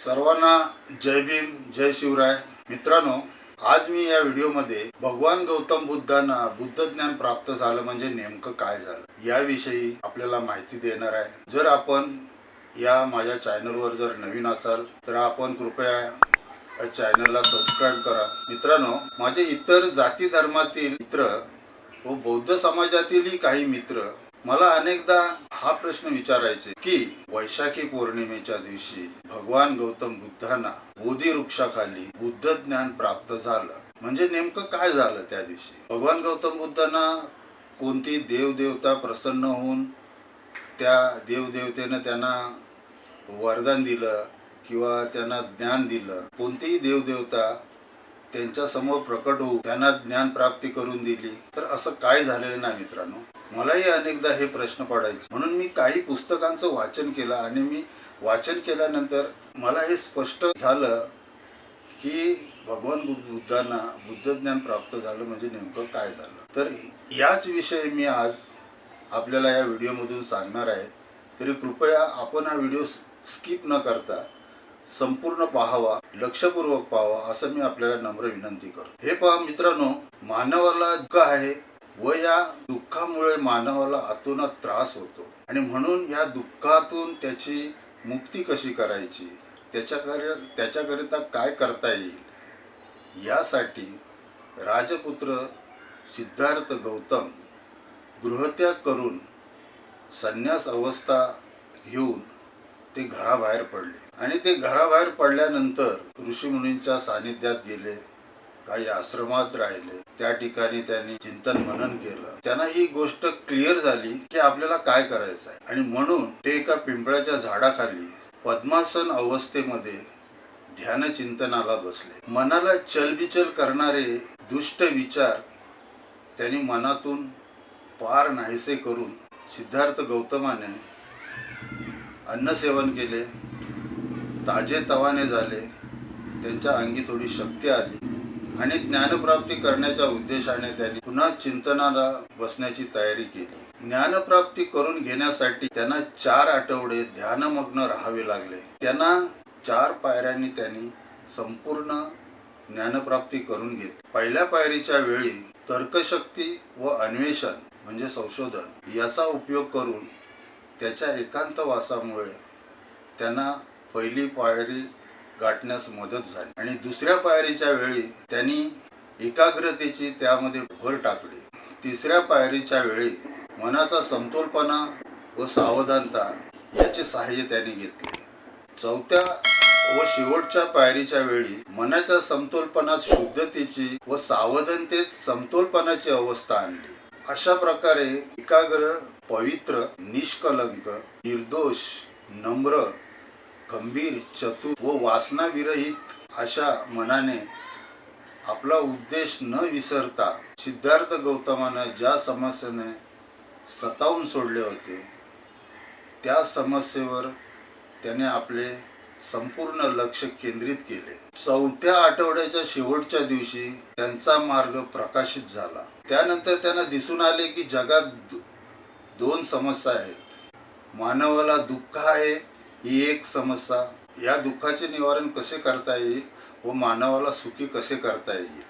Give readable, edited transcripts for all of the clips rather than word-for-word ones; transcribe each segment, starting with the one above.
सर्वांना जय भीम, जय शिवराय. मित्रांनो, आज मी या व्हिडिओमध्ये भगवान गौतम बुद्धांना बुद्ध ज्ञान प्राप्त झालं म्हणजे नेमकं काय झालं याविषयी आपल्याला माहिती देणार आहे. जर आपण या माझ्या चॅनलवर जर नवीन असाल तर आपण कृपया या चॅनलला सबस्क्राईब करा. मित्रांनो, माझे इतर जाती धर्मातील मित्र व बौद्ध समाजातीलही काही मित्र मला अनेकदा हा प्रश्न विचारायचे की वैशाखी पौर्णिमेच्या दिवशी भगवान गौतम बुद्धांना बोधी वृक्षाखाली बुद्ध ज्ञान प्राप्त झालं म्हणजे नेमकं काय झालं त्या दिवशी. भगवान गौतम बुद्धांना कोणती देवदेवता प्रसन्न होऊन त्या देवदेवतेनं त्यांना वरदान दिलं किंवा त्यांना ज्ञान दिलं. कोणतीही देवदेवता त्यांच्या समोर प्रकट होऊन त्यांना ज्ञान प्राप्ती करून दिली तर असं काय झालेलं नाही. मित्रांनो, मलाही अनेकदा हे प्रश्न पडायचे. म्हणून मी काही पुस्तकांचं वाचन केलं आणि मी वाचन केल्यानंतर मला हे स्पष्ट झालं की भगवान बुद्धांना बुद्ध ज्ञान प्राप्त झालं म्हणजे नेमकं काय झालं. तर याच विषयी मी आज आपल्याला या व्हिडिओमधून सांगणार आहे. तरी कृपया आपण हा व्हिडिओ स्किप न करता संपूर्ण पाहावा, लक्षपूर्वक पाहावा असं मी आपल्याला नम्र विनंती करतो. हे पहा मित्रांनो, मानवाला दुःख आहे व या दुःखामुळे मानवाला अतोनात त्रास होतो आणि म्हणून या दुःखातून त्याची मुक्ती कशी करायची, त्याच्याकरिता काय करता येईल यासाठी राजपुत्र सिद्धार्थ गौतम गृहत्याग करून संन्यास अवस्था घेऊन ते घराबाहेर पडले आणि ते घराबाहेर पडल्यानंतर ऋषीमुनींच्या सानिध्यात गेले, काही आश्रमात राहिले. त्या ठिकाणी त्यांनी चिंतन मनन केलं. त्यांना ही गोष्ट क्लिअर झाली की आपल्याला काय करायचं आहे आणि म्हणून ते एका पिंपळाच्या झाडाखाली पद्मासन अवस्थेमध्ये ध्यान चिंतनाला बसले. मनाला चलबिचल करणारे दुष्ट विचार त्यांनी मनातून पार नाहीसे करून सिद्धार्थ गौतमाने अन्नसेवन केले, ताजे तवाने झाले, त्यांच्या अंगी थोडी शक्ती आली आणि ज्ञानप्राप्ती करण्याच्या उद्देशाने त्यांनी पुन्हा चिंतनाला बसण्याची तयारी केली. ज्ञानप्राप्ती करून घेण्यासाठी त्यांना 4 आठवडे ध्यानमग्न राहावे लागले. त्यांना 4 पायऱ्यांनी त्यांनी संपूर्ण ज्ञानप्राप्ती करून घेतली. पहिल्या पायरीच्या वेळी तर्कशक्ती व अन्वेषण म्हणजे संशोधन याचा उपयोग करून त्याच्या एकांतवासामुळे त्यांना पहिली पायरी गाठण्यास मदत झाली आणि दुसऱ्या पायरीच्या वेळी त्यांनी एकाग्रतेची त्यामध्ये भर टाकली. तिसऱ्या पायरीच्या वेळी मनाचा समतोलपणा व सावधानता याचे सहाय्य त्यांनी घेतले. चौथ्या व शेवटच्या पायरीच्या वेळी मनाच्या समतोलपणात शुद्धतेची व सावधानतेत समतोलपणाची अवस्था आणली. अशा प्रकारे एकाग्र, पवित्र, निष्कलंक, निर्दोष, नम्र, गंभीर, चतुर व वासनाविरहित अशा मनाने आपला उद्देश न विसरता सिद्धार्थ गौतमानं ज्या समस्येने सतावून सोडले होते त्या समस्येवर त्याने आपले संपूर्ण लक्ष केंद्रित केले. 4थ्या आठवड्याच्या शेवटच्या दिवशी त्यांचा मार्ग प्रकाशित झाला. त्यानंतर त्यांना दिसून आले की जगात 2 समस्या आहेत. मानवाला दुःख आहे ही एक समस्या, या दुःखाचे निवारण कसे करता येईल व मानवाला सुखी कसे करता येईल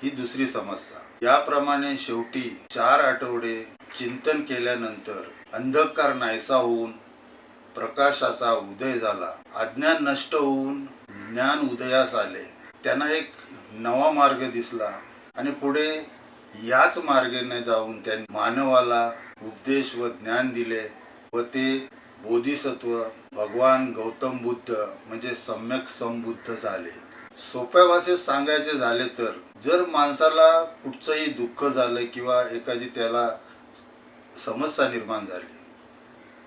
ही दुसरी समस्या. याप्रमाणे शेवटी 4 आठवडे चिंतन केल्यानंतर अंधकार नाहीसा होऊन प्रकाशाचा उदय झाला. अज्ञान नष्ट होऊन ज्ञान उदयास आले. त्यांना एक नवा मार्ग दिसला आणि पुढे याच मार्गाने जाऊन त्यांनी मानवाला उपदेश व ज्ञान दिले व ते बोधिसत्व भगवान गौतम बुद्ध म्हणजे सम्यक संबुद्ध झाले. सोप्या भाषेत सांगायचे झाले तर जर माणसाला कुठचंही दुःख झालं किंवा एखादी त्याला समस्या निर्माण झाली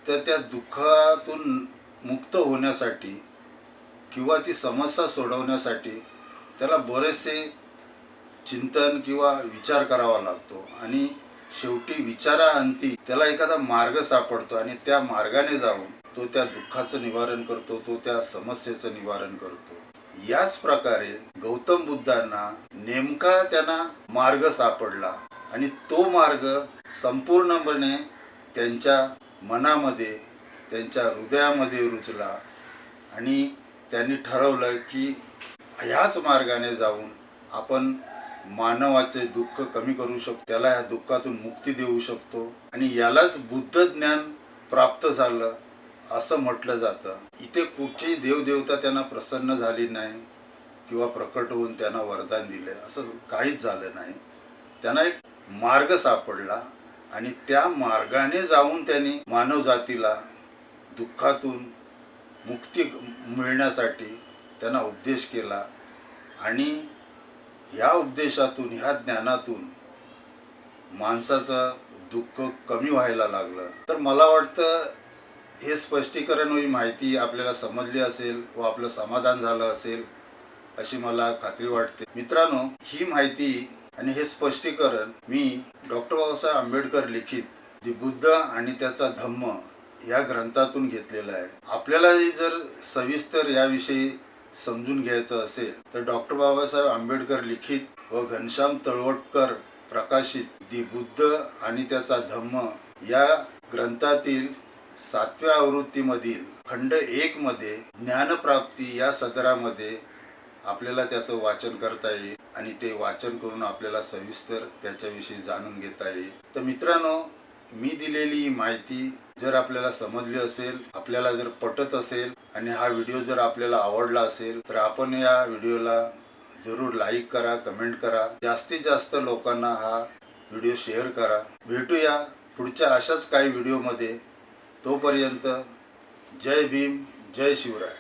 तर त्या दुःखातून मुक्त होण्यासाठी किंवा ती समस्या सोडवण्यासाठी त्याला बरेचसे चिंतन किंवा विचार करावा लागतो आणि शेवटी विचाराअंती त्याला एखादा मार्ग सापडतो आणि त्या मार्गाने जाऊन तो त्या दुःखाचं निवारण करतो, तो त्या समस्येचं निवारण करतो. याच प्रकारे गौतम बुद्धांना नेमका त्यांना मार्ग सापडला आणि तो मार्ग संपूर्णपणे त्यांच्या मनामध्ये, त्यांच्या हृदयामध्ये रुजला आणि त्यांनी ठरवलं की ह्याच मार्गाने जाऊन आपण मानवाचे दुःख कमी करू शकतो, त्याला ह्या दुःखातून मुक्ती देऊ शकतो आणि यालाच बुद्ध ज्ञान प्राप्त झालं असं म्हटलं जातं. इथे कुठची देवदेवता त्यांना प्रसन्न झाली नाही किंवा प्रकट होऊन त्यांना वरदान दिले असं काहीच झालं नाही. त्यांना एक मार्ग सापडला आणि त्या मार्गाने जाऊन त्यांनी मानवजातीला दुःखातून मुक्ती मिळण्यासाठी त्यांना उपदेश केला आणि ह्या उपदेशातून, ह्या ज्ञानातून माणसाचं दुःख कमी व्हायला लागलं. तर मला वाटतं हे स्पष्टीकरण ही माहिती आपल्याला समजली असेल व आपलं समाधान झालं असेल अशी मला खात्री वाटते. मित्रांनो, ही माहिती आणि हे स्पष्टीकरण मी डॉक्टर बाबासाहेब आंबेडकर लिखित दी बुद्ध आणि त्याचा धम्म या ग्रंथातून घेतलेलं आहे. आपल्याला जर सविस्तर याविषयी समजून घ्यायचं असेल तर डॉक्टर बाबासाहेब आंबेडकर लिखित व घनश्याम तळवटकर प्रकाशित दी बुद्ध आणि त्याचा धम्म या ग्रंथातील 7व्या आवृत्तीमधील खंड 1 मध्ये ज्ञानप्राप्ती या सदरामध्ये आपल्याला त्याचं वाचन करता येईल आणि ते वाचन करून आपल्याला सविस्तर त्याच्याविषयी जाणून घेता येईल. तर मित्रांनो, मी दिलेली ही माहिती जर आपल्याला समजली असेल, आपल्याला जर पटत असेल आणि हा व्हिडिओ जर आपल्याला आवडला असेल तर आपण या व्हिडिओला जरूर लाईक करा, कमेंट करा, जास्तीत जास्त लोकांना हा व्हिडिओ शेअर करा. भेटूया पुढच्या अशाच काही व्हिडिओमध्ये. तोपर्यंत जय भीम, जय शिवराय.